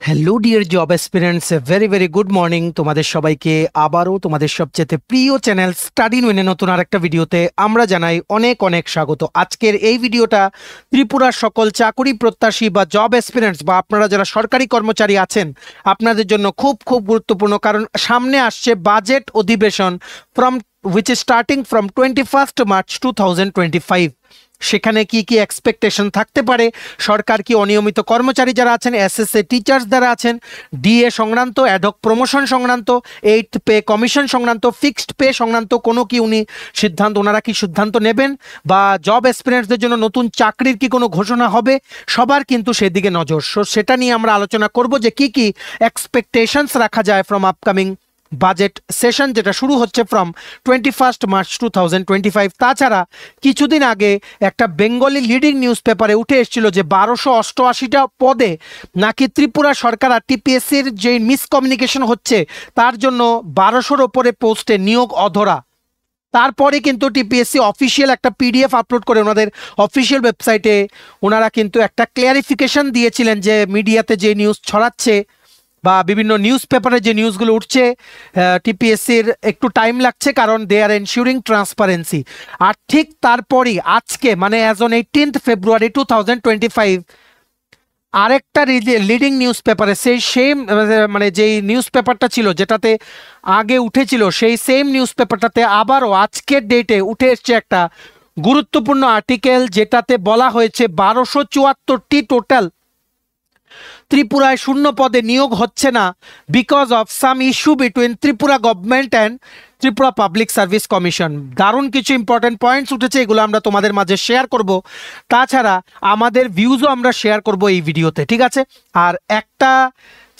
Hello dear job aspirants, very very good morning তোমাদের সবাইকে আবারও তোমাদের সবচেয়ে প্রিয় চ্যানেল স্টাডি ইন নতুন আরেকটা ভিডিওতে আমরা জানাই অনেক অনেক স্বাগত। আজকের এই ভিডিওটা ত্রিপুরার সকল চাকরি প্রত্যাশী বা জব অ্যাসপিরেন্টস বা আপনারা যারা সরকারি কর্মচারী আছেন আপনাদের জন্য খুব খুব গুরুত্বপূর্ণ, কারণ সামনে আসছে বাজেট অধিবেশন from which is starting from 21st March 2025। সেখানে কি কি এক্সপেকটেশন থাকতে পারে, সরকার কি অনিয়মিত কর্মচারী যারা আছেন, এসএসএ টিচার্স যারা আছেন, ডিএ সংক্রান্ত, অ্যাডহক প্রমোশন সংক্রান্ত, এইথ পে কমিশন সংক্রান্ত, ফিক্সড পে সংক্রান্ত কোনো কি ওনারা কি সিদ্ধান্ত নেবেন, বা জব এক্সপিরিয়েন্সদের জন্য নতুন চাকরির কি কোনো ঘোষণা হবে, সবার কিন্তু সেদিকে নজর। সেটা নিয়ে আমরা আলোচনা করব যে কি কি এক্সপেকটেশনস রাখা যায় ফ্রম আপকামিং বাজেট সেশন, যেটা শুরু হচ্ছে ফ্রম 21st মার্চ 2025। তাছাড়া কিছুদিন আগে একটা বেঙ্গলি লিডিং নিউজ পেপারে উঠে এসেছিল যে 1288টা পদে নাকি ত্রিপুরা সরকার আর টিপিএসসির যে মিসকমিউনিকেশন হচ্ছে তার জন্য 1200-র ওপরে পোস্টে নিয়োগ অধরা। তারপরে কিন্তু টিপিএসসি অফিসিয়াল একটা পিডিএফ আপলোড করে ওনাদের অফিসিয়াল ওয়েবসাইটে ওনারা কিন্তু একটা ক্লিয়ারিফিকেশন দিয়েছিলেন যে মিডিয়াতে যে নিউজ ছড়াচ্ছে বা বিভিন্ন নিউজ পেপারে যে নিউজগুলো উঠছে টিপিএসসির একটু টাইম লাগছে, কারণ দে আর এনশিওরিং ট্রান্সপারেন্সি। আর ঠিক তারপরই আজকে মানে অ্যাজ অন 18th February 2025 আরেকটা লিডিং নিউজ পেপারে সেই সেম মানে যেই নিউজ পেপারটা ছিল যেটাতে আগে উঠেছিল সেই সেম নিউজ পেপারটাতে আবারও আজকের ডেটে উঠে এসছে একটা গুরুত্বপূর্ণ আর্টিকেল, যেটাতে বলা হয়েছে 1274টি টোটাল ত্রিপুরায় শূন্য পদে নিয়োগ হচ্ছে না because of some issue between Tripura government and Tripura public service commission. দারুণ কিছু ইম্পর্টেন্ট পয়েন্টস উঠেছে, এগুলো আমরা তোমাদের মাঝে শেয়ার করব। তাছাড়া আমাদের ভিউজও আমরা শেয়ার করব এই ভিডিওতে, ঠিক আছে? আর একটা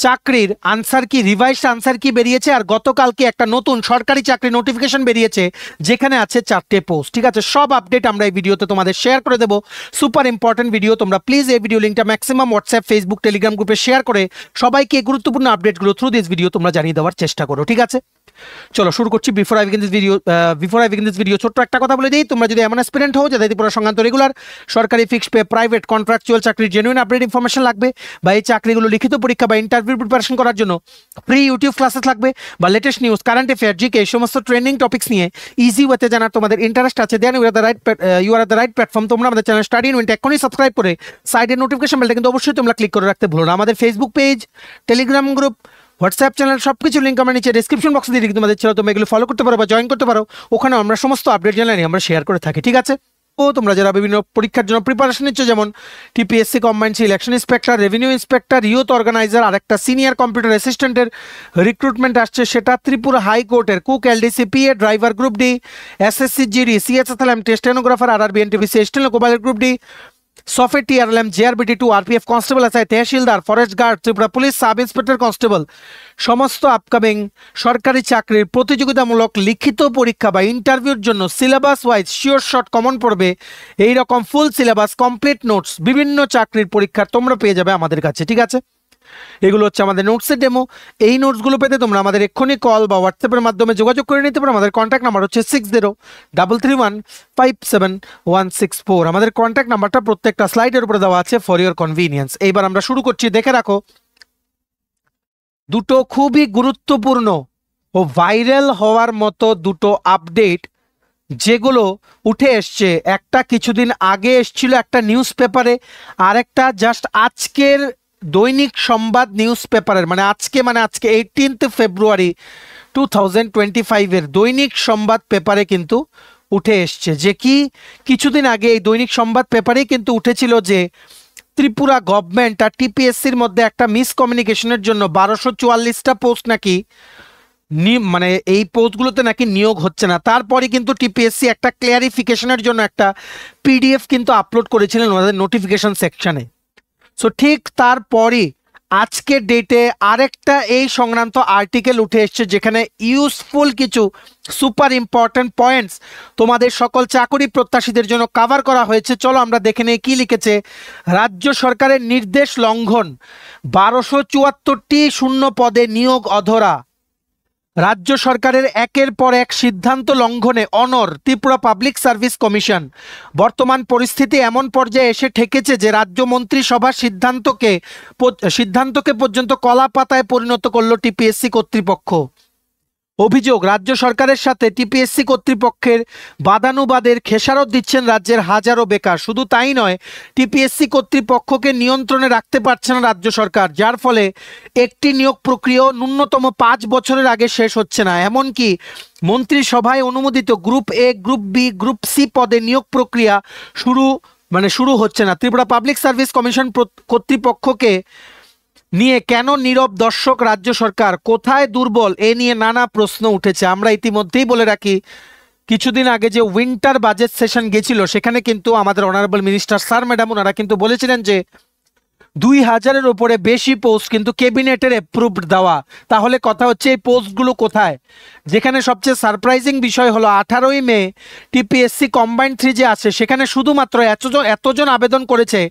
চাকরির আনসার কি, রিভাইসড আনসার কি বেরিয়েছে, আর গতকালকে একটা নতুন সরকারি চাকরি নোটিফিকেশন বেরিয়েছে যেখানে আছে 4টে পোস্ট, ঠিক আছে? সব আপডেট আমরা এই ভিডিওতে তোমাদের শেয়ার করে দেবো। সুপার ইম্পর্টেন্ট ভিডিও, তোমরা প্লিজ এই ভিডিও লিঙ্কটা ম্যাক্সিমাম হোয়াটসঅ্যাপ, ফেসবুক, টেলিগ্রাম গ্রুপে শেয়ার করে সবাইকে গুরুত্বপূর্ণ আপডেটগুলো থ্রু দিস ভিডিও তোমরা জানিয়ে দেওয়ার চেষ্টা করো, ঠিক আছে? চলো শুরু করছি। Before I begin this video ছোট্ট একটা কথা বলে দিই, তোমরা যদি এমন অ্যাসপিরেন্ট হও যাদের ত্রিপুরা সংক্রান্ত রেগুলার সরকারি ফিক্সড পে, প্রাইভেট, কন্ট্রাকচুয়াল চাকরির জেনুইন আপডেট ইনফরমেশন লাগবে, বা এই চাকরিগুলো লিখিত পরীক্ষা বা ইন্টারভিউ প্রিপারেশন করার জন্য ফ্রি ইউটিউব ক্লাসেস লাগবে, বা latest news, current affair, GK, এই সমস্ত ট্রেন্ডিং টপিক্স নিয়ে ইজি ওয়েতে জানার তোমাদের ইন্টারেস্ট আছে, then you are the right platform. তোমরা আমাদের চ্যানেল স্টাডি ইন এখনই সাবস্ক্রাইব করে সাইডের নোটিফিকেশন বেলটা কিন্তু অবশ্যই তোমরা ক্লিক করে রাখতে ভুলো না। আমাদের Facebook page, Telegram group, WhatsApp channel সবকিছু লিঙ্ক আমরা নিচে ডিসক্রিপশন বক্সে দিয়ে তোমাদের ছিল, তোমরা এগুলো ফলো করতে পারো বা জয়েন করতে পারো, ওখানে আমরা সমস্ত আপডেট জানাই আমরা শেয়ার করে থাকি, ঠিক আছে? তো তোমরা যারা বিভিন্ন পরীক্ষার জন্য প্রিপারেশন নিচ্ছ, যেমন TPSC combined election inspector, revenue inspector, youth organiser, আর একটা সিনিয়র কম্পিউটার অ্যাসিস্ট্যান্টের রিক্রুটমেন্ট আসছে, সেটা ত্রিপুরা হাইকোর্টের cook, LDC, PA, driver group D, SSC GD, CSSLMT, stenographer, RRB, NTPC, steno কোবাইল গ্রুপ ডি, সফে টিআরএলএম, জেআরবিটি2, RPF constable, SI, tehsildar, forest guard, Tripura police, sub inspector constable, সমস্ত আপকামিং সরকারি চাকরির প্রতিযোগিতামূলক লিখিত পরীক্ষা বা ইন্টারভিউর জন্য syllabus wise sure short common পড়বে এই রকম ফুল সিলেবাস, কমপ্লিট নোটস, বিভিন্ন চাকরির পরীক্ষার তোমরা পেয়ে যাবে আমাদের কাছে, ঠিক আছে? এগুলো হচ্ছে আমাদের নোটসের ডেমো। এই নোটসগুলো পেতে তোমরা আমাদের এক্ষুনি কল বা হোয়াটসঅ্যাপের মাধ্যমে যোগাযোগ করে নিতে পারো। আমাদের কন্ট্যাক্ট নাম্বার হচ্ছে 6033157164। আমাদের কন্ট্যাক্ট নাম্বারটা প্রত্যেকটা স্লাইডের উপরে দেওয়া আছে ফর ইওর কনভিনিয়েন্স। এইবার আমরা শুরু করছি। দেখে রাখো দুটো খুবই গুরুত্বপূর্ণ ও ভাইরাল হওয়ার মতো দুটো আপডেট যেগুলো উঠে এসছে। একটা কিছুদিন আগে এসছিল একটা নিউজ পেপারে, আর একটা জাস্ট আজকের দৈনিক সংবাদ নিউজ পেপারের, মানে আজকে 18th February 2025 দৈনিক সংবাদ পেপারে কিন্তু উঠে এসছে। যে কি কিছুদিন আগে এই দৈনিক সংবাদ পেপারেই কিন্তু উঠেছিল যে ত্রিপুরা গভর্নমেন্ট আর টিপিএসসির মধ্যে একটা মিসকমিউনিকেশনের জন্য 1244টা পোস্ট নাকি মানে এই পোস্টগুলোতে নাকি নিয়োগ হচ্ছে না। তারপরে কিন্তু টিপিএসসি একটা ক্লিয়ারিফিকেশনের জন্য একটা পিডিএফ কিন্তু আপলোড করেছিলেন ওনাদের নোটিফিকেশন সেকশনে। সো ঠিক তারপরে আজকের ডেটে আরেকটা এই সংক্রান্ত আর্টিকেল উঠে এসছে যেখানে ইউজফুল কিছু সুপার ইম্পর্টেন্ট পয়েন্টস তোমাদের সকল চাকরি প্রত্যাশীদের জন্য কভার করা হয়েছে। চলো আমরা দেখে নেই কি লিখেছে। রাজ্য সরকারের নির্দেশ লঙ্ঘন, 1274টি শূন্য পদে নিয়োগ অধরা। রাজ্য সরকারের একের পর এক সিদ্ধান্ত লঙ্ঘনে অনড় ত্রিপুরা পাবলিক সার্ভিস কমিশন। বর্তমান পরিস্থিতি এমন পর্যায়ে এসে ঠেকেছে যে রাজ্য মন্ত্রিসভার সিদ্ধান্তকে পর্যন্ত কলা পাতায় পরিণত করল টিপিএসসি কর্তৃপক্ষ। অভিযোগ, রাজ্য সরকারের সাথে টিপিএসসি কর্তৃপক্ষের বাদানুবাদের খেসারত দিচ্ছেন রাজ্যের হাজারো বেকার। শুধু তাই নয়, টিপিএসসি কর্তৃপক্ষকে নিয়ন্ত্রণে রাখতে পারছে না রাজ্য সরকার, যার ফলে একটি নিয়োগ প্রক্রিয়া ন্যূনতম 5 বছরের আগে শেষ হচ্ছে না। এমনকি মন্ত্রিসভায় অনুমোদিত group A, group B, group C পদে নিয়োগ প্রক্রিয়া শুরু হচ্ছে না। ত্রিপুরা পাবলিক সার্ভিস কমিশন কর্তৃপক্ষকে নিয়ে কেন নীরব দর্শক রাজ্য সরকার? কোথায় দুর্বল? এ নিয়ে নানা প্রশ্ন উঠেছে। আমরা ইতিমধ্যেই বলে রাখি, কিছুদিন আগে যে উইন্টার বাজেট সেশন গেছিল সেখানে কিন্তু আমাদের অনারেবল মিনিস্টার স্যার ম্যাডাম ওনারা কিন্তু বলেছিলেন যে 2000-এর উপরে বেশি পোস্ট কিন্তু ক্যাবিনেটের অ্যাপ্রুভড দেওয়া। তাহলে কথা হচ্ছে এই পোস্টগুলো কোথায়? যেখানে সবচেয়ে সারপ্রাইজিং বিষয় হলো 18ই মে টিপিএসসি কম্বাইন্ড 3 যে আছে সেখানে শুধুমাত্র এতজন আবেদন করেছে,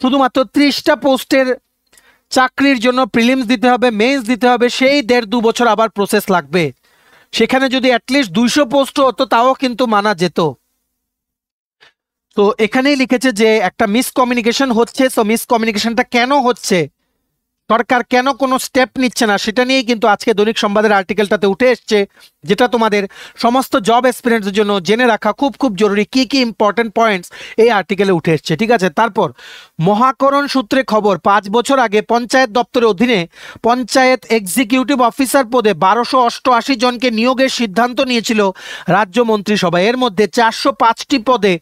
শুধুমাত্র 30টা পোস্টের চাকরির জন্য প্রিলিমস দিতে হবে, মেন্স দিতে হবে, সেই 1.5-2 বছর আবার প্রসেস লাগবে। সেখানে যদি অ্যাটলিস্ট 200 পোস্ট হতো তাও কিন্তু মানা যেত। তো এখানেই লিখেছে যে একটা মিসকমিউনিকেশন হচ্ছে। সো মিসকমিউনিকেশনটা কেন হচ্ছে, সরকার কেন কোনো স্টেপ নিচ্ছে না, সেটা নিয়েই কিন্তু আজকে দৈনিক সংবাদের আর্টিকেলটাতে উঠে এসছে, যেটা তোমাদের সমস্ত জব এক্সপিরিয়েন্সের জন্য জেনে রাখা খুব খুব জরুরি। কি কি ইম্পর্টেন্ট পয়েন্টস এই আর্টিকেলে উঠে এসছে, ঠিক আছে? তারপর মহাকরণ সূত্রে খবর, 5 বছর আগে পঞ্চায়েত দপ্তরের অধীনে পঞ্চায়েত এক্সিকিউটিভ অফিসার পদে 1288 জনকে নিয়োগের সিদ্ধান্ত নিয়েছিল রাজ্য মন্ত্রিসভা। এর মধ্যে 405টি পদে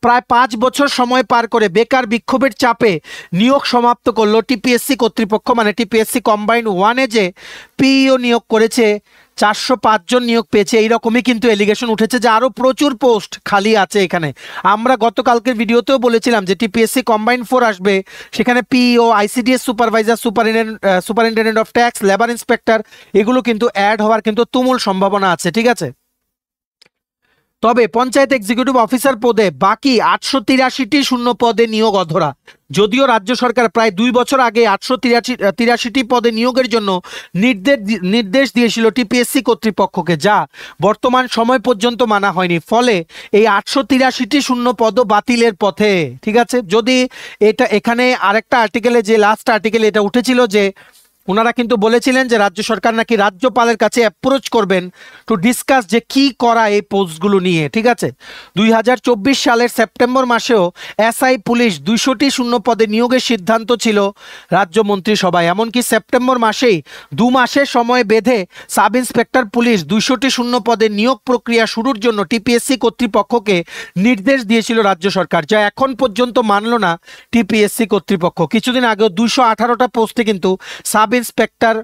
প্রায় 5 বছর সময় পার করে বেকার বিক্ষোভের চাপে নিয়োগ সমাপ্ত করলো টিপিএসসি কর্তৃপক্ষ। মানে টিপিএসসি কম্বাইন্ড 1-এ যে পিইও নিয়োগ করেছে 405 জন নিয়োগ পেয়েছে, এইরকমই কিন্তু এলিগেশন উঠেছে যে আরও প্রচুর পোস্ট খালি আছে এখানে। আমরা গতকালকের ভিডিওতেও বলেছিলাম যে টিপিএসসি কম্বাইন্ড 4 আসবে, সেখানে PEO, ICDS supervisor, superintendent of tax, labour inspector, এগুলো কিন্তু অ্যাড হওয়ার কিন্তু তুমুল সম্ভাবনা আছে, ঠিক আছে? তবে পঞ্চায়েত এক্সিকিউটিভ অফিসার পদে বাকি 883টি শূন্য পদে নিয়োগ অধরা। যদিও রাজ্য সরকার প্রায় 2 বছর আগে 883টি পদে নিয়োগের জন্য নির্দেশ দিয়েছিল টিপিএসসি কর্তৃপক্ষকে, যা বর্তমান সময় পর্যন্ত মানা হয়নি। ফলে এই 883টি শূন্য পদ বাতিলের পথে, ঠিক আছে? যদি এখানে আরেকটা আর্টিকেলে, যে লাস্ট আর্টিকেলে এটা উঠেছিল যে ওনারা কিন্তু বলেছিলেন যে রাজ্য সরকার নাকি রাজ্যপালের কাছে অ্যাপ্রোচ করবেন টু ডিসকাস যে কি করা এই পোস্টগুলো নিয়ে, ঠিক আছে? 2024 সালের সেপ্টেম্বর মাসেও এসআই পুলিশ 200টি শূন্য পদে নিয়োগের সিদ্ধান্ত ছিল রাজ্য মন্ত্রিসভায়। এমনকি সেপ্টেম্বর মাসেই 2 মাসের সময় বেঁধে সাব ইন্সপেক্টর পুলিশ 200টি শূন্য পদে নিয়োগ প্রক্রিয়া শুরুর জন্য টিপিএসসি কর্তৃপক্ষকে নির্দেশ দিয়েছিল রাজ্য সরকার, যা এখন পর্যন্ত মানল না টিপিএসসি কর্তৃপক্ষ। কিছুদিন আগেও 218টা পোস্টে কিন্তু সাব ইন্সপেক্টর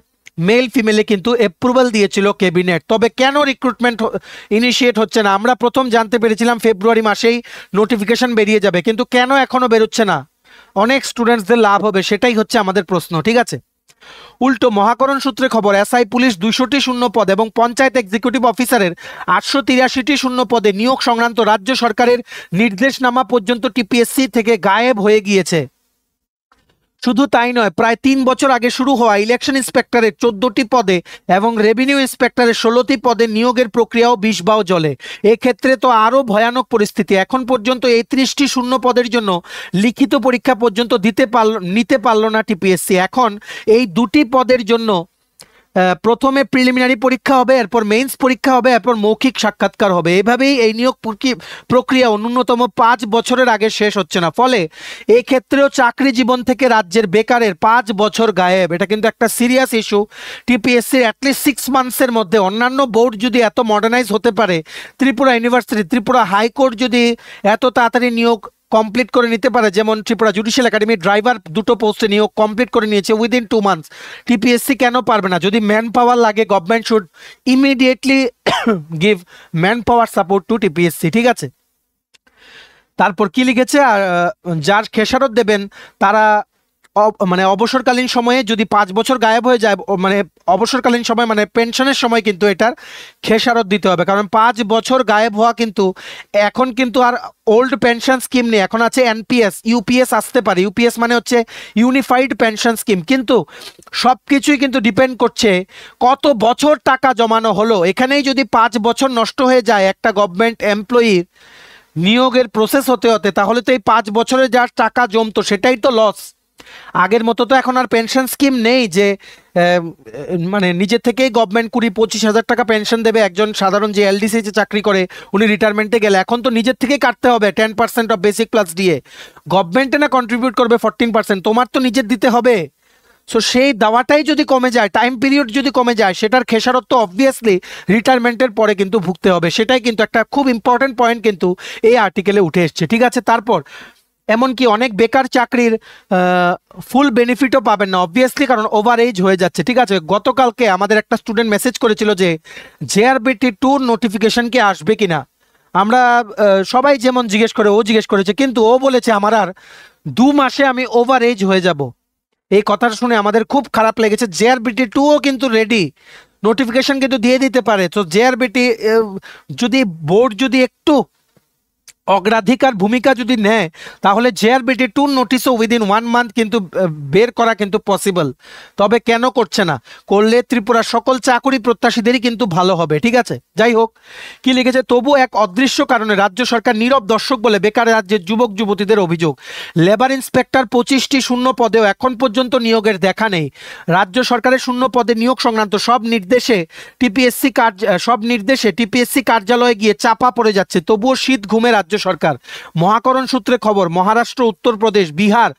মেল ফিমেলে কিন্তু অ্যাপ্রুভাল দিয়েছিল ক্যাবিনেট। তবে কেন রিক্রুটমেন্ট ইনিশিয়েট হচ্ছে না? আমরা প্রথম জানতে পেরেছিলাম ফেব্রুয়ারি মাসেই নোটিফিকেশন বেরিয়ে যাবে, কিন্তু কেন এখনো বেরোচ্ছে না? অনেক স্টুডেন্টসদের লাভ হবে, সেটাই হচ্ছে আমাদের প্রশ্ন, ঠিক আছে? উল্টো মহাকরণ সূত্রে খবর, এসআই পুলিশ 200টি শূন্য পদ এবং পঞ্চায়েত এক্সিকিউটিভ অফিসারের 883টি শূন্য পদে নিয়োগ সংক্রান্ত রাজ্য সরকারের নির্দেশনামা পর্যন্ত টিপিএসসি থেকে গায়েব হয়ে গিয়েছে। শুধু তাই নয়, প্রায় 3 বছর আগে শুরু হওয়া ইলেকশন ইন্সপেক্টরের 14টি পদে এবং রেভিনিউ ইন্সপেক্টরের 16টি পদে নিয়োগের প্রক্রিয়াও বিষবাও জলে। এক্ষেত্রে তো আরও ভয়ানক পরিস্থিতি। এখন পর্যন্ত এই 30টি শূন্য পদের জন্য লিখিত পরীক্ষা পর্যন্ত নিতে পারল না টিপিএসসি। এখন এই 2টি পদের জন্য প্রথমে প্রিলিমিনারি পরীক্ষা হবে, এরপর মেইনস পরীক্ষা হবে, এরপর মৌখিক সাক্ষাৎকার হবে। এভাবেই এই নিয়োগ প্রক্রিয়া ন্যূনতম 5 বছরের আগে শেষ হচ্ছে না। ফলে এই ক্ষেত্রেও চাকরি জীবন থেকে রাজ্যের বেকারের 5 বছর গায়েব। এটা কিন্তু একটা সিরিয়াস ইস্যু। টিপিএসসির অ্যাটলিস্ট 6 মান্থসের মধ্যে অন্যান্য বোর্ড যদি এত মডার্নাইজ হতে পারে, ত্রিপুরা ইউনিভার্সিটি, ত্রিপুরা হাইকোর্ট যদি এত তাড়াতাড়ি নিয়োগ কমপ্লিট করে নিতে পারে, যেমন ত্রিপুরা জুডিশিয়াল একাডেমি ড্রাইভার 2টো পোস্টে নিয়োগ কমপ্লিট করে নিয়েছে উইদিন 2 মান্থস, টিপিএসসি কেন পারবে না? যদি ম্যান পাওয়ার লাগে, government should immediately give man power support to TPSC, ঠিক আছে? তারপর কি লিখেছে, যার খেসারত দেবেন তারা মানে অবসরকালীন সময়ে যদি 5 বছর গায়েব হয়ে যায়, মানে অবসরকালীন সময় মানে পেনশনের সময় কিন্তু এটার খেসারত দিতে হবে, কারণ 5 বছর গায়েব হওয়া কিন্তু এখন কিন্তু আর ওল্ড পেনশন স্কিম নেই, এখন আছে এনপিএস, ইউপিএস আসতে পারে। ইউপিএস মানে হচ্ছে ইউনিফাইড পেনশন স্কিম, কিন্তু সব কিছুই কিন্তু ডিপেন্ড করছে কত বছর টাকা জমানো হলো। এখানেই যদি 5 বছর নষ্ট হয়ে যায় একটা গভর্নমেন্ট এমপ্লয়ির নিয়োগের প্রসেস হতে হতে, তাহলে তো এই 5 বছরে যা টাকা জমতো সেটাই তো লস। আগের মতো তো এখন আর পেনশন স্কিম নেই যে মানে নিজে থেকেই গভর্নমেন্ট 20-25 হাজার টাকা পেনশন দেবে একজন সাধারণ যে এলডিসি চাকরি করে উনি রিটায়ারমেন্টে গেলে। এখন তো নিজের থেকেই কাটতে হবে 10% অফ বেসিক প্লাস দিয়ে, গভর্নমেন্টে না কন্ট্রিবিউট করবে 14%, তোমার তো নিজের দিতে হবে। সো সেই দাওয়াটাই যদি কমে যায়, টাইম পিরিয়ড যদি কমে যায়, সেটার খেসারত তো অবভিয়াসলি রিটায়ারমেন্টের পরে কিন্তু ভুগতে হবে। সেটাই কিন্তু একটা খুব ইম্পর্টেন্ট পয়েন্ট কিন্তু এই আর্টিকেলে উঠে এসছে, ঠিক আছে। তারপর এমনকি অনেক বেকার চাকরির ফুল বেনিফিটও পাবেন না অবভিয়াসলি, কারণ ওভার এজ হয়ে যাচ্ছে, ঠিক আছে। গতকালকে আমাদের একটা স্টুডেন্ট মেসেজ করেছিল যে জেআরবিটি 2 নোটিফিকেশন কি আসবে কিনা। আমরা সবাই যেমন জিজ্ঞেস করে ও জিজ্ঞেস করেছে, কিন্তু ও বলেছে আমার আর 2 মাসে আমি ওভার এজ হয়ে যাব। এই কথাটা শুনে আমাদের খুব খারাপ লেগেছে। জেআরবিটি 2ও কিন্তু রেডি, নোটিফিকেশন কিন্তু দিয়ে দিতে পারে। তো জেআরবিটি যদি বোর্ড যদি একটু অগ্রাধিকার ভূমিকা যদি নেয়, তাহলে জেআরবিটি 2 নোটিশও উইদিন 1 মান্থ কিন্তু বের করা কিন্তু পসিবল। তবে কেন করছে না, করলে ত্রিপুরার সকল চাকরি প্রত্যাশীদেরই কিন্তু ভালো হবে, ঠিক আছে। যাই হোক, কি লিখেছে, তবু এক অদৃশ্য কারণে রাজ্য সরকার নীরব দর্শক বলে বেকার রাজ্যের যুবক যুবতীদের অভিযোগ। লেবার ইন্সপেক্টর 25টি শূন্য পদেও এখন পর্যন্ত নিয়োগের দেখা নেই। রাজ্য সরকারের শূন্য পদে নিয়োগ সংক্রান্ত সব নির্দেশে টিপিএসসি কার্যালয়ে গিয়ে চাপা পড়ে যাচ্ছে, তবুও শীত ঘুমে রাজ্য সরকার। মহাকরণ সূত্রে খবর, মহারাষ্ট্র, উত্তরপ্রদেশ, বিহার,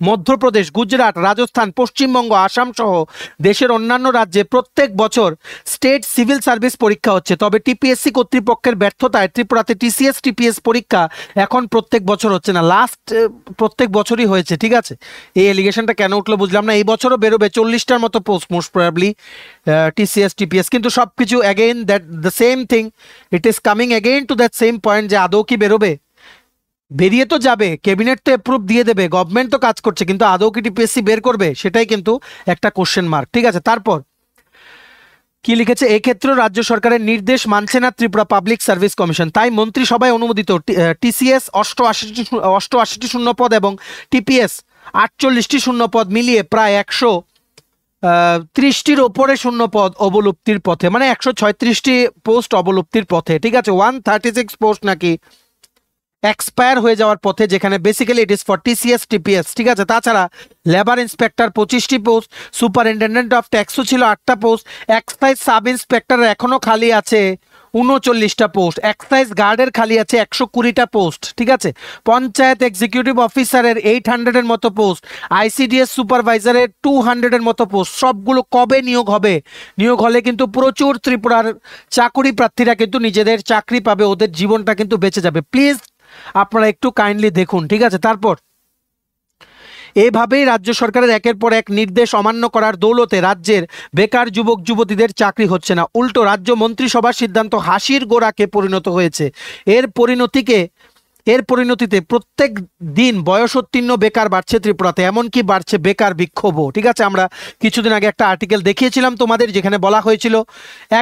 মধ্যপ্রদেশ, গুজরাট, রাজস্থান, পশ্চিমবঙ্গ, আসাম সহ দেশের অন্যান্য রাজ্যে প্রত্যেক বছর স্টেট সিভিল সার্ভিস পরীক্ষা হচ্ছে। তবে টিপিএসসি কর্তৃপক্ষের ব্যর্থতায় ত্রিপুরাতে টিসিএস টিপিএস পরীক্ষা এখন প্রত্যেক বছর হচ্ছে না, লাস্ট প্রত্যেক বছরই হয়েছে, ঠিক আছে। এই এলিগেশনটা কেন উঠলো বুঝলাম না। এই বছরও বেরোবে 40টার মতো post most probably TCS TPS, কিন্তু সব কিছু again that the same thing, it is coming again to that same point যে আদৌ কি বেরোবে। বেরিয়ে তো যাবে, ক্যাবিনেট তো অ্যাপ্রুভ দিয়ে দেবে, গভর্নমেন্ট তো কাজ করছে, কিন্তু আদৌ কি টিপিএসসি বের করবে সেটাই কিন্তু একটা কোশ্চেন মার্ক, ঠিক আছে। তারপর কি লিখেছে, এক্ষেত্রে রাজ্য সরকারের নির্দেশ মানছে না ত্রিপুরা পাবলিক সার্ভিস কমিশন, তাই মন্ত্রিসভায় অনুমোদিত টিসিএস 88টি শূন্যপদ এবং টিপিএস 48টি শূন্যপদ মিলিয়ে প্রায় 130টির ওপরে শূন্যপদ অবলুপ্তির পথে, মানে 136টি পোস্ট অবলুপ্তির পথে, ঠিক আছে। 136 পোস্ট নাকি এক্সপায়ার হয়ে যাওয়ার পথে, যেখানে basically it is for TCS TPS, ঠিক আছে। তাছাড়া লেবার ইন্সপেক্টর 25টি পোস্ট, সুপারিনটেন্ডেন্ট অফ ট্যাক্সও ছিল 8টা পোস্ট, এক্সাইজ সাব ইন্সপেক্টর এখনো খালি আছে 39টা পোস্ট, এক্সাইজ গার্ডের খালি আছে 120টা পোস্ট, ঠিক আছে। পঞ্চায়েত এক্সিকিউটিভ অফিসারের 800-এর মতো পোস্ট, আইসিডিএস সুপারভাইজারের 200-এর মতো পোস্ট। সবগুলো কবে নিয়োগ হবে? নিয়োগ হলে কিন্তু প্রচুর ত্রিপুরার চাকরি প্রার্থীরা কিন্তু নিজেদের চাকরি পাবে, ওদের জীবনটা কিন্তু বেঁচে যাবে। প্লিজ আপনারা একটু কাইন্ডলি দেখুন, ঠিক আছে। তারপর এভাবেই রাজ্য সরকারের একের পর এক নির্দেশ অমান্য করার দৌলতে রাজ্যের বেকার যুবক যুবতীদের চাকরি হচ্ছে না, উল্টো রাজ্য মন্ত্রিসভার সিদ্ধান্ত হাসির গোড়াকে পরিণত হয়েছে। এর পরিণতিতে প্রত্যেক দিন বয়সোত্তীর্ণ বেকার বাড়ছে ত্রিপুরাতে, এমনকি বাড়ছে বেকার বিক্ষোভও, ঠিক আছে। আমরা কিছুদিন আগে একটা আর্টিকেল দেখিয়েছিলাম তোমাদের, যেখানে বলা হয়েছিল,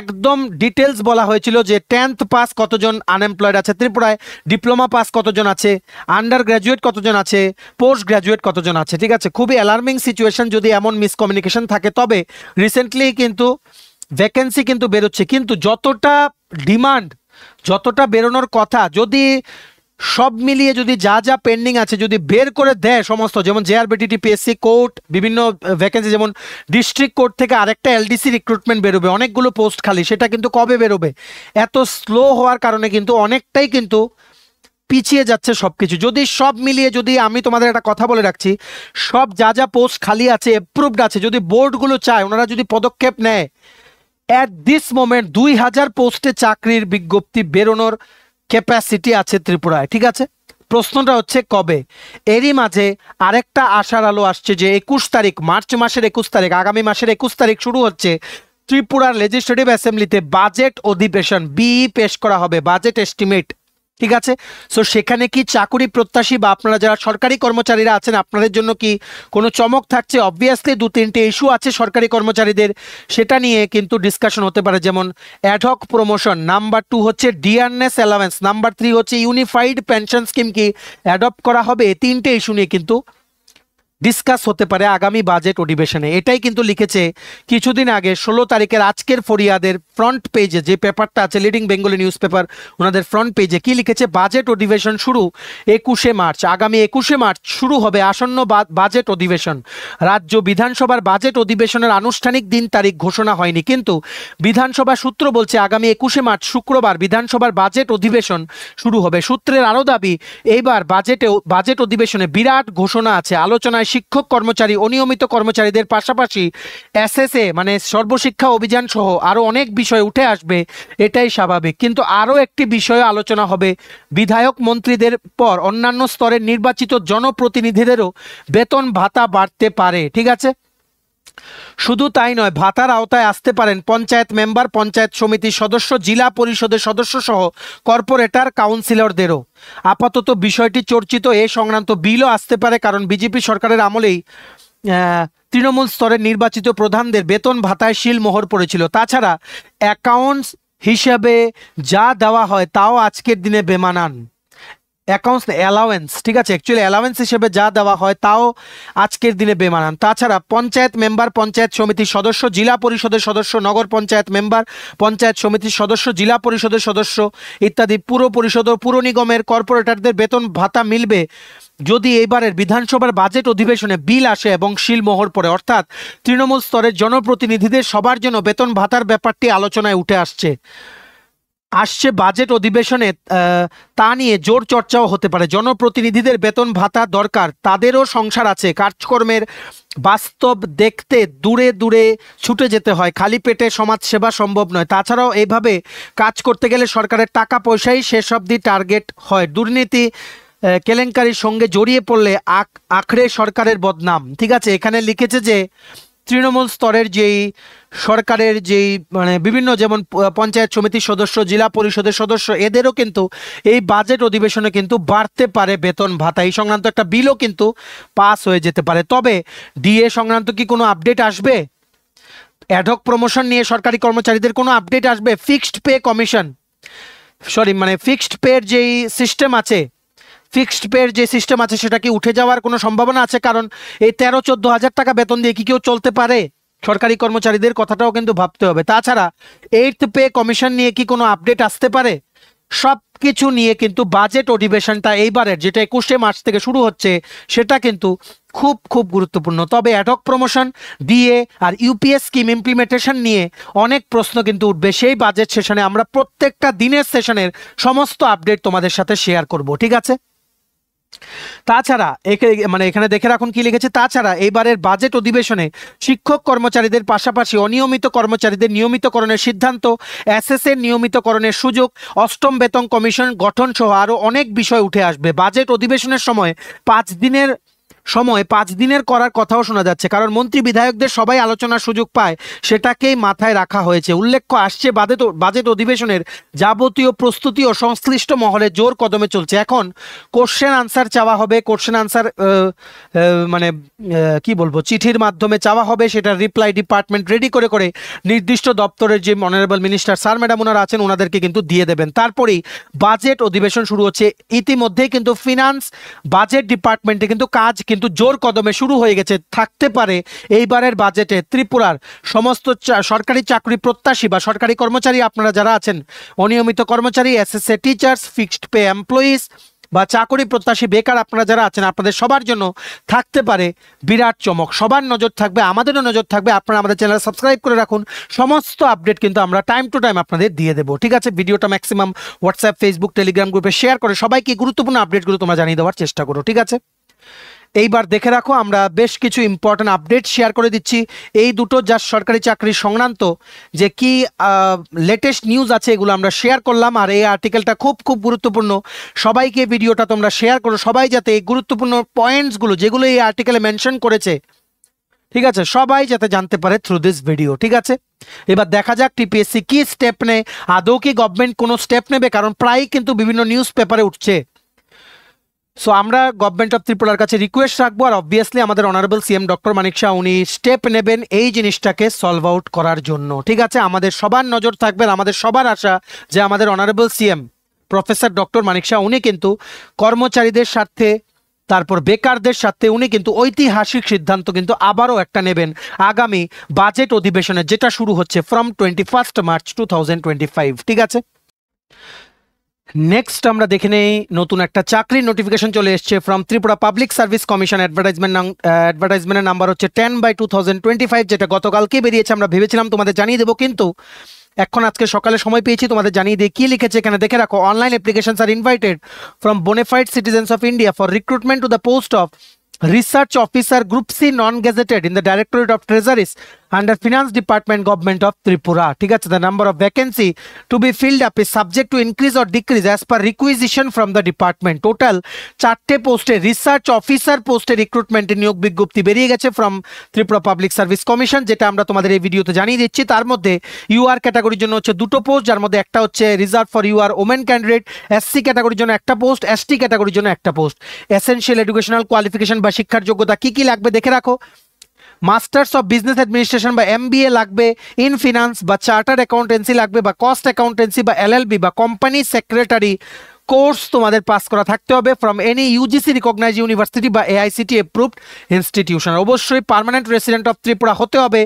একদম ডিটেলস বলা হয়েছিল যে 10th পাস কতজন আনএমপ্লয়েড আছে ত্রিপুরায়, ডিপ্লোমা পাস কতজন আছে, আন্ডার গ্র্যাজুয়েট কতজন আছে, পোস্ট গ্র্যাজুয়েট কতজন আছে, ঠিক আছে। খুবই অ্যালার্মিং সিচুয়েশন যদি এমন মিসকমিউনিকেশন থাকে। তবে রিসেন্টলি কিন্তু ভ্যাকেন্সি কিন্তু বেরোচ্ছে, কিন্তু যতটা ডিমান্ড, যতটা বেরোনোর কথা, যদি সব মিলিয়ে যদি যা যা পেন্ডিং আছে যদি বের করে দেয় সমস্ত, যেমন জেআরবিটি টিপিএসসি কোর্ট, বিভিন্ন ভ্যাকেন্সি, যেমন ডিস্ট্রিক্ট কোর্ট থেকে আরেকটা এলডিসি রিক্রুটমেন্ট বেরোবে, অনেকগুলো পোস্ট খালি, সেটা কিন্তু কবে বেরোবে? এত স্লো হওয়ার কারণে কিন্তু অনেকটাই কিন্তু পিছিয়ে যাচ্ছে সবকিছু। যদি সব মিলিয়ে, যদি আমি তোমাদের একটা কথা বলে রাখছি, সব যা যা পোস্ট খালি আছে, অ্যাপ্রুভড আছে, যদি বোর্ডগুলো চায়, ওনারা যদি পদক্ষেপ নেয়, অ্যাট দিস মোমেন্ট 2000 পোস্টে চাকরির বিজ্ঞপ্তি বেরোনোর ক্যাপাসিটি আছে ত্রিপুরায়, ঠিক আছে। প্রশ্নটা হচ্ছে কবে? এরই মাঝে আরেকটা আশার আলো আসছে যে 21 তারিখ, মার্চ মাসের 21 তারিখ, আগামী মাসের 21 তারিখ শুরু হচ্ছে ত্রিপুরার লেজিসলেটিভ অ্যাসেম্বলিতে বাজেট অধিবেশন, বিই পেশ করা হবে, বাজেট এস্টিমেট, ঠিক আছে। সো সেখানে কি চাকুরি প্রত্যাশী বা আপনারা যারা সরকারি কর্মচারীরা আছেন আপনাদের জন্য কি কোনো চমক থাকছে? অবভিয়াসলি 2-3টে ইস্যু আছে সরকারি কর্মচারীদের, সেটা নিয়ে কিন্তু ডিসকাশন হতে পারে। যেমন অ্যাডহক প্রমোশন, নাম্বার 2 হচ্ছে ডিয়ারনেস অ্যালাওয়েন্স, নাম্বার 3 হচ্ছে ইউনিফাইড পেনশন স্কিম কি অ্যাডপ্ট করা হবে। 3টে ইস্যু নিয়ে কিন্তু ডিসকাস হতে পারে আগামী বাজেট অধিবেশনে। এটাই কিন্তু লিখেছে কিছুদিন আগে 16 তারিখের আজকের ফরিয়াদের ফ্রন্ট পেজে, যে পেপারটা আছে লিডিং বেঙ্গলি নিউজ পেপার, ওনাদের ফ্রন্ট পেজে কি লিখেছে? বাজেট অধিবেশন শুরু 21শে মার্চ। আগামী 21শে মার্চ শুরু হবে আসন্ন বাজেট অধিবেশন। রাজ্য বিধানসভার বাজেট অধিবেশনের আনুষ্ঠানিক দিন তারিখ ঘোষণা হয়নি, কিন্তু বিধানসভা সূত্র বলছে আগামী 21শে মার্চ শুক্রবার বিধানসভার বাজেট অধিবেশন শুরু হবে। সূত্রের আরও দাবি, এইবার বাজেট অধিবেশনে বিরাট ঘোষণা আছে। আলোচনায় শিক্ষক কর্মচারী, অনিয়মিত কর্মচারীদের পাশাপাশি এসএসএ মানে সর্বশিক্ষা অভিযান সহ আরও অনেক বিষয় উঠে আসবে, এটাই স্বাভাবিক। কিন্তু আরও একটি বিষয়ে আলোচনা হবে, বিধায়ক মন্ত্রীদের পর অন্যান্য স্তরের নির্বাচিত জনপ্রতিনিধিদেরও বেতন ভাতা বাড়তে পারে। ঠিক আছে, শুধু তাই নয়, ভাতার আওতায় আসতে পারেন পঞ্চায়েত মেম্বার, পঞ্চায়েত সমিতির সদস্য, জেলা পরিষদের সদস্য সহ কর্পোরেটর কাউন্সিলরদেরও। আপাতত বিষয়টি চর্চিত, এ সংক্রান্ত বিলও আসতে পারে, কারণ বিজেপি সরকারের আমলেই তৃণমূল স্তরের নির্বাচিত প্রধানদের বেতন ভাতায় শিলমোহর পড়েছিল। তাছাড়া অ্যাকাউন্টস হিসাবে যা দেওয়া হয় তাও আজকের দিনে বেমানান। অ্যাকাউন্টস অ্যালাওয়েন্স, ঠিক আছে, অ্যাকচুয়ালি অ্যালাওয়েন্স হিসেবে যা দেওয়া হয় তাও আজকের দিনে বেমানান। তাছাড়া পঞ্চায়েত মেম্বার, পঞ্চায়েত সমিতির সদস্য, জেলা পরিষদের সদস্য, নগর পঞ্চায়েত মেম্বার, পঞ্চায়েত সমিতির সদস্য, জেলা পরিষদের সদস্য ইত্যাদি পুর পরিষদ ও পুর নিগমের কর্পোরেটরদের বেতন ভাতা মিলবে যদি এবারের বিধানসভার বাজেট অধিবেশনে বিল আসে এবং শিলমোহর পড়ে। অর্থাৎ তৃণমূল স্তরের জনপ্রতিনিধিদের সবার জন্য বেতন ভাতার ব্যাপারটি আলোচনায় উঠে আসছে বাজেট অধিবেশনে, তা নিয়ে জোর চর্চাও হতে পারে। জনপ্রতিনিধিদের বেতন ভাতা দরকার, তাদেরও সংসার আছে, কাজকর্মের বাস্তব দেখতে দূরে দূরে ছুটে যেতে হয়, খালি পেটে সমাজ সেবা সম্ভব নয়। তাছাড়াও এইভাবে কাজ করতে গেলে সরকারের টাকা পয়সাই শেষ অবধি টার্গেট হয়। দুর্নীতি কেলেঙ্কারির সঙ্গে জড়িয়ে পড়লে আখড়ে সরকারের বদনাম। ঠিক আছে, এখানে লিখেছে যে তৃণমূল স্তরের যেই সরকারের যেই মানে বিভিন্ন যেমন পঞ্চায়েত সমিতির সদস্য, জেলা পরিষদের সদস্য, এদেরও কিন্তু এই বাজেট অধিবেশনে কিন্তু বাড়তে পারে বেতন ভাতা। এই সংক্রান্ত একটা বিলও কিন্তু পাস হয়ে যেতে পারে। তবে ডিএ সংক্রান্ত কি কোনো আপডেট আসবে? অ্যাডহক প্রমোশন নিয়ে সরকারি কর্মচারীদের কোনো আপডেট আসবে? ফিক্সড পে কমিশন, ফিক্সড পের যেই সিস্টেম আছে, সেটা কি উঠে যাওয়ার কোনো সম্ভাবনা আছে? কারণ এই 13-14 হাজার টাকা বেতন দিয়ে কি কেউ চলতে পারে? সরকারি কর্মচারীদের কথাটাও কিন্তু ভাবতে হবে। তাছাড়া 8th পে কমিশন নিয়ে কি কোনো আপডেট আসতে পারে? সব কিছু নিয়ে কিন্তু বাজেট অধিবেশনটা এইবারের, যেটা 21শে মার্চ থেকে শুরু হচ্ছে, সেটা কিন্তু খুব খুব গুরুত্বপূর্ণ। তবে অ্যাডহক প্রমোশন, ডিএ আর ইউপিএস স্কিম ইমপ্লিমেন্টেশন নিয়ে অনেক প্রশ্ন কিন্তু উঠবে। সেই বাজেট সেশনে আমরা প্রত্যেকটা দিনের সেশনের সমস্ত আপডেট তোমাদের সাথে শেয়ার করব। ঠিক আছে, তাছাড়া এখানে দেখে রাখুন কি লিখেছে। তাছাড়া এবারের বাজেট অধিবেশনে শিক্ষক কর্মচারীদের পাশাপাশি অনিয়মিত কর্মচারীদের নিয়মিতকরণের সিদ্ধান্ত, এসএসএর নিয়মিতকরণের সুযোগ, অষ্টম বেতন কমিশন গঠন সহ আরও অনেক বিষয় উঠে আসবে। বাজেট অধিবেশনের সময় 5 দিনের করার কথাও শোনা যাচ্ছে, কারণ মন্ত্রী বিধায়কদের সবাই আলোচনার সুযোগ পায়, সেটাকেই মাথায় রাখা হয়েছে। উল্লেখ্য, আসছে বাজেট অধিবেশনের যাবতীয় প্রস্তুতি ও সংশ্লিষ্ট মহলে জোর কদমে চলছে। এখন কোশ্চেন আনসার চাওয়া হবে, চিঠির মাধ্যমে চাওয়া হবে, সেটা রিপ্লাই ডিপার্টমেন্ট রেডি করে নির্দিষ্ট দপ্তরের যে অনারেবল মিনিস্টার স্যার ম্যাডাম ওনারা আছেন ওনাদেরকে কিন্তু দিয়ে দেবেন। তারপরেই বাজেট অধিবেশন শুরু হচ্ছে। ইতিমধ্যেই কিন্তু ফিনান্স বাজেট ডিপার্টমেন্টে কিন্তু কাজ কিন্তু জোর কদমে শুরু হয়ে গেছে। থাকতে পারে এইবারের বাজেটে ত্রিপুরার সমস্ত সরকারি চাকরি প্রত্যাশী বা সরকারি কর্মচারী, আপনারা যারা আছেন অনিয়মিত কর্মচারী, SSA teachers, fixed pay employees বা চাকরি প্রত্যাশী বেকার আপনারা যারা আছেন, আপনাদের সবার জন্য থাকতে পারে বিরাট চমক। সবার নজর থাকবে, আমাদেরও নজর থাকবে। আপনারা আমাদের চ্যানেল সাবস্ক্রাইব করে রাখুন, সমস্ত আপডেট কিন্তু আমরা টাইম টু টাইম আপনাদের দিয়ে দেবো। ঠিক আছে, ভিডিওটা ম্যাক্সিমাম হোয়াটসঅ্যাপ, ফেসবুক, টেলিগ্রাম গ্রুপে শেয়ার করে সবাইকে গুরুত্বপূর্ণ আপডেটগুলো তোমরা জানিয়ে দেওয়ার চেষ্টা করো। ঠিক আছে, এইবার দেখে রাখো, আমরা বেশ কিছু ইম্পর্টেন্ট আপডেট শেয়ার করে দিচ্ছি। এই দুটো যা সরকারি চাকরি সংক্রান্ত যে কি লেটেস্ট নিউজ আছে এগুলো আমরা শেয়ার করলাম। আর এই আর্টিকেলটা খুব খুব গুরুত্বপূর্ণ, সবাইকে ভিডিওটা তোমরা শেয়ার করো, সবাই যাতে এই গুরুত্বপূর্ণ পয়েন্টসগুলো যেগুলো এই আর্টিকেলে মেনশন করেছে ঠিক আছে, সবাই যাতে জানতে পারে থ্রু দিস ভিডিও। ঠিক আছে, এবার দেখা যাক টিপিএসসি কি স্টেপ নেয়, আদৌ কি গভর্নমেন্ট কোনো স্টেপ নেবে, কারণ প্রায় কিন্তু বিভিন্ন নিউজ পেপারে উঠছে। সো আমরা গভর্নমেন্ট অফ ত্রিপুরার কাছে রিকোয়েস্ট রাখবো, আর অবভিয়াসলি আমাদের অনারেবল সিএম ডক্টর মানিক শাহ উনি স্টেপ নেবেন এই জিনিসটাকে সলভ আউট করার জন্য। ঠিক আছে, আমাদের সবার নজর থাকবে, আমাদের সবার আশা যে আমাদের অনারেবল সিএম প্রফেসর ডক্টর মানিক শাহ উনি কিন্তু কর্মচারীদের স্বার্থে, তারপর বেকারদের সাথে উনি কিন্তু ঐতিহাসিক সিদ্ধান্ত কিন্তু আবারও একটা নেবেন আগামী বাজেট অধিবেশনে, যেটা শুরু হচ্ছে ফ্রম 21 মার্চ 2025। ঠিক আছে, নেক্সট আমরা দেখে নেই নতুন একটা চাকরির নোটিফিকেশন চলে এসেছে from Tripura public service commission. অ্যাডভার্টাইজমেন্টের নাম্বার হচ্ছে 10/2025, যেটা গতকালকে বেরিয়েছে। আমরা ভেবেছিলাম তোমাদের জানিয়ে দেবো, কিন্তু এখন আজকে সকালে সময় পেয়েছি, তোমাদের জানিয়ে দিয়ে কি লিখেছে এখানে দেখে রাখো। Online applications are invited from bona fide citizens of India for recruitment to the post of Research Officer Group C non-gazetted in the Directorate of Treasuries under Finance Department, Government of Tripura. ঠিক আছে, the number of vacancy to be filled up is subject to increase or decrease as per requisition from the department. Total 4টে পোস্টে research officer পোস্টে রিক্রুটমেন্টের নিয়োগ বিজ্ঞপ্তি বেরিয়ে গেছে from Tripura public service commission, যেটা আমরা তোমাদের এই ভিডিওতে জানিয়ে দিচ্ছি। তার মধ্যে ইউআর ক্যাটাগরির জন্য হচ্ছে 2টো পোস্ট, যার মধ্যে একটা হচ্ছে reserve for UR women candidate, SC ক্যাটাগরির জন্য একটা পোস্ট, এসটি ক্যাটাগরির জন্য একটা পোস্ট। এসেনশিয়াল এডুকেশনাল কোয়ালিফিকেশন বা শিক্ষার যোগ্যতা কি কি লাগবে দেখে রাখো। মাস্টার্স অফ বিজনেস অ্যাডমিনিস্ট্রেশন বা এমবিএ লাগবে, ইন ফিনান্স বা চার্টার্ড অ্যাকাউন্টেন্সি লাগবে, বা কস্ট অ্যাকাউন্টেন্সি বা এলএলবি বা কোম্পানি সেক্রেটারি কোর্স তোমাদের পাস করা থাকতে হবে from any UGC recognise university বা এআইসিটি অ্যাপ্রুভড ইনস্টিটিউশন। অবশ্যই পার্মানেন্ট রেসিডেন্ট অফ ত্রিপুরা হতে হবে,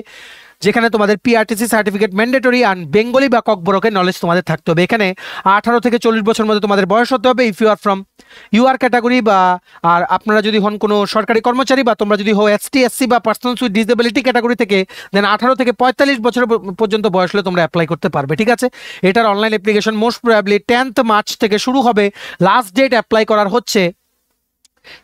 যেখানে তোমাদের পিআরটিসি সার্টিফিকেট ম্যান্ডেটরি, আর বেঙ্গলি বা ককবরকের নলেজ তোমাদের থাকতে হবে। এখানে 18 থেকে 40 বছর মধ্যে তোমাদের বয়স হতে হবে if you are from UR category, বা আর আপনারা যদি হন কোনো সরকারি কর্মচারী, বা তোমরা যদি হো এসটি এসসি বা পার্সনস উইথ ডিসেবিলিটি ক্যাটাগরি থেকে, দেন 18 থেকে 45 বছর পর্যন্ত বয়স হলে তোমরা অ্যাপ্লাই করতে পারবে। ঠিক আছে, এটার online application most probably 10th March থেকে শুরু হবে। লাস্ট ডেট অ্যাপ্লাই করার হচ্ছে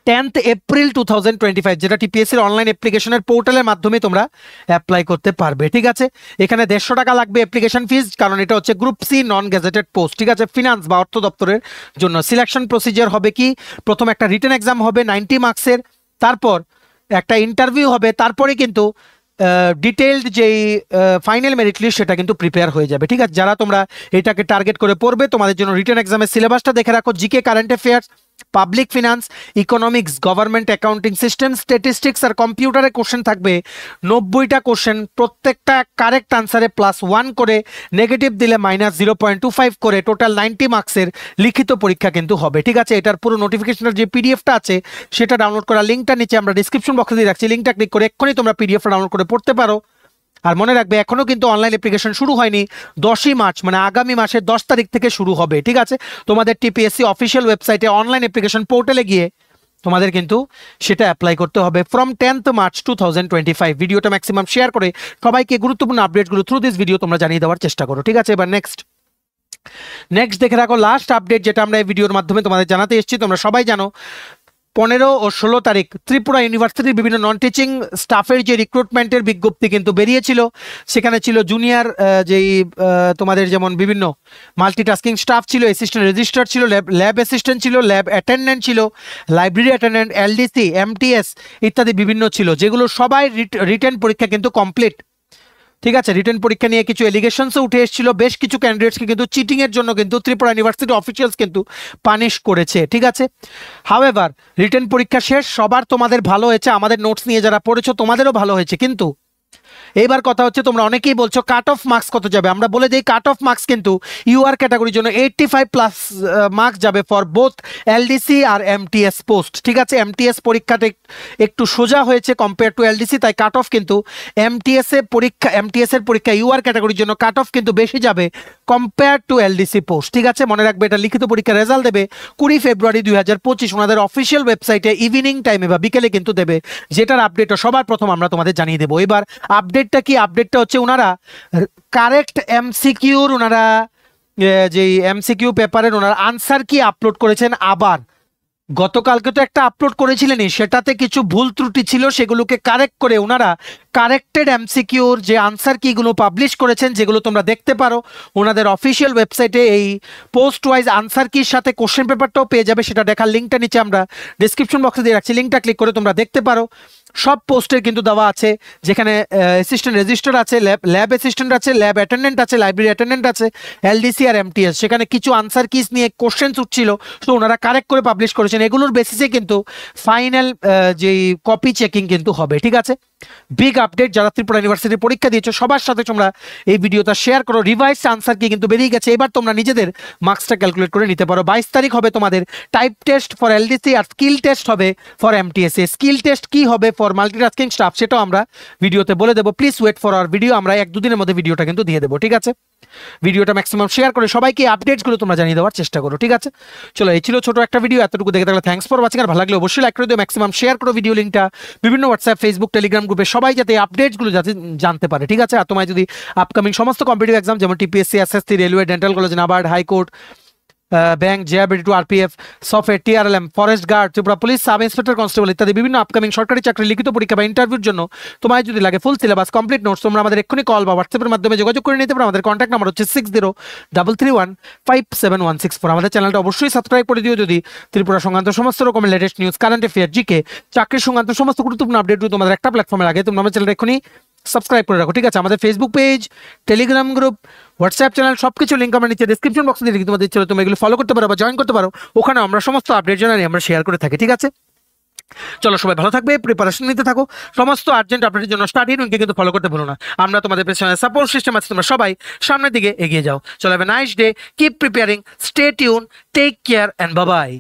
10th এপ্রিল 2025, যেটা টিপিএসসির অনলাইন অ্যাপ্লিকেশনের পোর্টালের মাধ্যমে তোমরা অ্যাপ্লাই করতে পারবে। ঠিক আছে, এখানে 150 টাকা লাগবে অ্যাপ্লিকেশন ফিজ, কারণ এটা হচ্ছে group C non gazetted post. ঠিক আছে, ফিনান্স বা অর্থ দপ্তরের জন্য। সিলেকশন প্রসিজার হবে কি, প্রথম একটা রিটেন এক্সাম হবে 90 মার্কসের, তারপর একটা ইন্টারভিউ হবে, তারপরে কিন্তু ডিটেইলড যেই ফাইনাল মেরিট লিস্ট সেটা কিন্তু প্রিপেয়ার হয়ে যাবে। ঠিক আছে, যারা তোমরা এটাকে টার্গেট করে পড়বে, তোমাদের জন্য রিটেন এক্সামের সিলেবাসটা দেখে রাখো। GK, current affairs, public finance, economics, government accounting system, statistics আর কম্পিউটারে কোশ্চেন থাকবে 90টা কোশ্চেন, প্রত্যেকটা কারেক্ট আনসারে +1 করে, নেগেটিভ দিলে -0.25 করে, টোটাল 90 মার্কসের লিখিত পরীক্ষা কিন্তু হবে। ঠিক আছে, এটার পুরো নোটিফিকেশনের যে পিডিএফটা আছে সেটা ডাউনলোড করার লিঙ্কটা নিচে আমরা ডিসক্রিপশন বক্সে দিয়ে রাখছি, লিঙ্কটা ক্লিক করে এক্ষুনি তোমরা পিডিএফটা ডাউনলোড করে পড়তে পারো। আর মনে রাখবে, এখনো কিন্তু অনলাইন অ্যাপ্লিকেশন শুরু হয়নি, 10ই মার্চ মানে আগামী মাসের 10 তারিখ থেকে শুরু হবে। ঠিক আছে, তোমাদের টিপিএসসি অফিসিয়াল ওয়েবসাইটে অনলাইন অ্যাপ্লিকেশন পোর্টালে গিয়ে তোমাদের কিন্তু সেটা অ্যাপ্লাই করতে হবে ফ্রম 10th মার্চ 2025। ভিডিওটা ম্যাক্সিমাম শেয়ার করে সবাইকে গুরুত্বপূর্ণ আপডেটগুলো থ্রু দিস ভিডিও তোমরা জানিয়ে দেওয়ার চেষ্টা করো। ঠিক আছে, এবার নেক্সট দেখে রাখো লাস্ট আপডেট, যেটা আমরা এই ভিডিওর মাধ্যমে তোমাদের জানাতে এসেছি। তোমরা সবাই জানো 15 ও 16 তারিখ ত্রিপুরা ইউনিভার্সিটির বিভিন্ন নন টিচিং স্টাফের যে রিক্রুটমেন্টের বিজ্ঞপ্তি কিন্তু বেরিয়েছিল। সেখানে ছিল জুনিয়র যেই তোমাদের যেমন বিভিন্ন মাল্টিটাস্কিং স্টাফ ছিল, অ্যাসিস্ট্যান্ট রেজিস্ট্রার ছিল, ল্যাব অ্যাসিস্ট্যান্ট ছিল, ল্যাব অ্যাটেন্ডেন্ট ছিল, লাইব্রেরি অ্যাটেন্ডেন্ট, এলডিসি, এমটিএস ইত্যাদি বিভিন্ন ছিল, যেগুলো সবাই রিটেন পরীক্ষা কিন্তু কমপ্লিট। ঠিক আছে, রিটেন পরীক্ষা নিয়ে কিছু এলিগেশনসও উঠে এসেছিল, বেশ কিছু ক্যান্ডিডেটসকে কিন্তু চিটিং এর জন্য কিন্তু ত্রিপুরা ইউনিভার্সিটি অফিসিয়ালস কিন্তু পানিশ করেছে। ঠিক আছে, হাউএভার রিটেন পরীক্ষা শেষ, সবার তোমাদের ভালো হয়েছে, আমাদের নোটস নিয়ে যারা পড়েছো তোমাদেরও ভালো হয়েছে। কিন্তু এইবার কথা হচ্ছে, তোমরা অনেকেই বলছো কাট অফ মার্কস কত যাবে। আমরা বলে দিই, কাট অফ মার্কস কিন্তু ইউআর ক্যাটাগরির জন্য 85+ মার্কস যাবে ফর বোথ এলডিসি আর এমটিএস পোস্ট। ঠিক আছে, এমটিএস পরীক্ষাটা একটু সোজা হয়েছে কম্পেয়ার টু এলডিসি, তাই কাট অফ কিন্তু এমটিএস এর পরীক্ষা ইউআর ক্যাটাগরির জন্য কাট অফ কিন্তু বেশি যাবে কম্পেয়ার টু এলডিসি পোস্ট। ঠিক আছে, মনে রাখবে, এটা লিখিত পরীক্ষার রেজাল্ট দেবে 20 ফেব্রুয়ারি 2025 ওনাদের অফিসিয়াল ওয়েবসাইটে ইভিনিং টাইমে বা বিকেলে কিন্তু দেবে, যেটার আপডেটও সবার প্রথম আমরা তোমাদের জানিয়ে দেবো। এবার আপডেটটা কি, আপডেটটা হচ্ছে ওনারা কারেক্ট এমসিকিউর, ওনারা যে এমসিকিউ পেপারের ওনারা আনসার কি আপলোড করেছেন। আবার গতকালকে তো একটা আপলোড করেছিলেনই, সেটাতে কিছু ভুল ত্রুটি ছিল, সেগুলোকে কারেক্ট করে ওনারা কারেক্টেড এমসিকিউর যে আনসার কিগুলো পাবলিশ করেছেন, যেগুলো তোমরা দেখতে পারো ওনাদের অফিসিয়াল ওয়েবসাইটে। এই পোস্ট ওয়াইজ আনসার কির সাথে কোশ্চেন পেপারটাও পেয়ে যাবে, সেটা দেখার লিঙ্কটা নিচে আমরা ডিসক্রিপশন বক্সে দিয়ে রাখছি, লিঙ্কটা ক্লিক করে তোমরা দেখতে পারো। সব পোস্টের কিন্তু দেওয়া আছে, যেখানে অ্যাসিস্ট্যান্ট রেজিস্টার আছে, ল্যাব অ্যাসিস্ট্যান্ট আছে, ল্যাব অ্যাটেন্ডেন্ট আছে, লাইব্রেরি অ্যাটেন্ডেন্ট আছে, এলডিসি আর এমটিএস। সেখানে কিছু আনসার কিস নিয়ে কোশ্চেন্স উঠছিল, তো ওনারা কারেক্ট করে পাবলিশ করেছেন। এগুলোর বেসিসে কিন্তু ফাইনাল যেই কপি চেকিং কিন্তু হবে, ঠিক আছে। বিগ আপডেট, যারা ত্রিপুরা ইউনিভার্সিটির পরীক্ষা দিয়েছো সবার সাথে তোমরা এই ভিডিওটা শেয়ার করো। রিভাইজ আনসার কি কিন্তু বেরিয়ে গেছে, এবার তোমরা নিজেদের মার্কসটা ক্যালকুলেট করে নিতে পারো। 22 তারিখ হবে তোমাদের টাইপ টেস্ট ফর এলডিসি, আর স্কিল টেস্ট হবে ফর এমটিএসএ। স্কিল টেস্ট কি হবে ফর মাল্টিটাস্কিং স্টাফ সেটাও আমরা ভিডিওতে বলে দেবো। Please wait for our video, আমরা 1-2 দিনের মধ্যে ভিডিওটা কিন্তু দিয়ে দেবো, ঠিক আছে। ভিডিওটা ম্যাক্সিমাম শেয়ার করে সবাইকে আপডেটসগুলো তোমরা জানিয়ে দেওয়ার চেষ্টা করো, ঠিক আছে। চলো, এই ছিল ছোট একটা ভিডিও, এতটুকু দেখে থাকলে থ্যাঙ্কস ফর ওয়াচিং। আর ভালো লাগলে অবশ্যই লাইক করে দিও, ম্যাক্সিমাম শেয়ার করো ভিডিও লিঙ্কটা বিভিন্ন হোয়াটসঅ্যাপ, ফেসবুক, টেলিগ্রাম গ্রুপে, সবাই যাতে আপডেটসগুলো যাতে জানতে পারে, ঠিক আছে। আর তোমায় যদি আপকামিং সমস্ত কম্পিটিটিভ এক্সাম যেমন TPSC, SSC, railway, dental college, NABARD, high court, bank, JRBT two, RPF, software, TRLM, forest guard, Tripura police, sub inspector, constable ইত্যাদি বিভিন্ন আপকামিং সরকারি চাকরি লিখিত পরীক্ষা বা ইন্টারভিউর জন্য তোমায় যদি লাগে ফুল সিলেবাস কমপ্লিট নোটস, তোমরা আমাদের এক্ষুনি কল বা হোয়াটসঅ্যাপের মাধ্যমে যোগাযোগ করে নিতে পারো। আমাদের কন্ট্যাক্ট নাম্বার হচ্ছে 6033157164। আমাদের চ্যানেলটা অবশ্যই সাবস্ক্রাইব করে দিও যদি ত্রিপুরা সংক্রান্ত সমস্ত রকমের latest news, current affair, GK, চাকরির সংক্রান্ত সমস্ত গুরুত্বপূর্ণ আপডেটগুলো তোমাদের একটা প্ল্যাটফর্মে লাগে। তোমরা আমাদের চ্যানেলটা এক্ষুনি সাবস্ক্রাইব করে রাখো, ঠিক আছে। আমাদের Facebook page, Telegram group, WhatsApp channel সবকিছু লিঙ্ক আমরা নিচে ডেসক্রিপশন বক্সে দিয়ে তোমাদের ইচ্ছে হলে তোমরা এগুলো ফলো করতে পারো বা জয়েন করতে পারো। ওখানে আমরা সমস্ত আপডেট জানাই, আমরা শেয়ার করে থাকি, ঠিক আছে। চলো, সবাই ভালো থাকবে, প্রিপারেশন নিতে থাকো, সমস্ত আর্জেন্ট আপডেটের জন্য স্টাডি রুমকে কিন্তু ফলো করতে ভুলো না। আমরা তোমাদের পেছনে সাপোর্ট সিস্টেম আছে, তোমরা সবাই সামনের দিকে এগিয়ে যাও। চলো, have a nice day, keep preparing, stay tune, take care and bye by.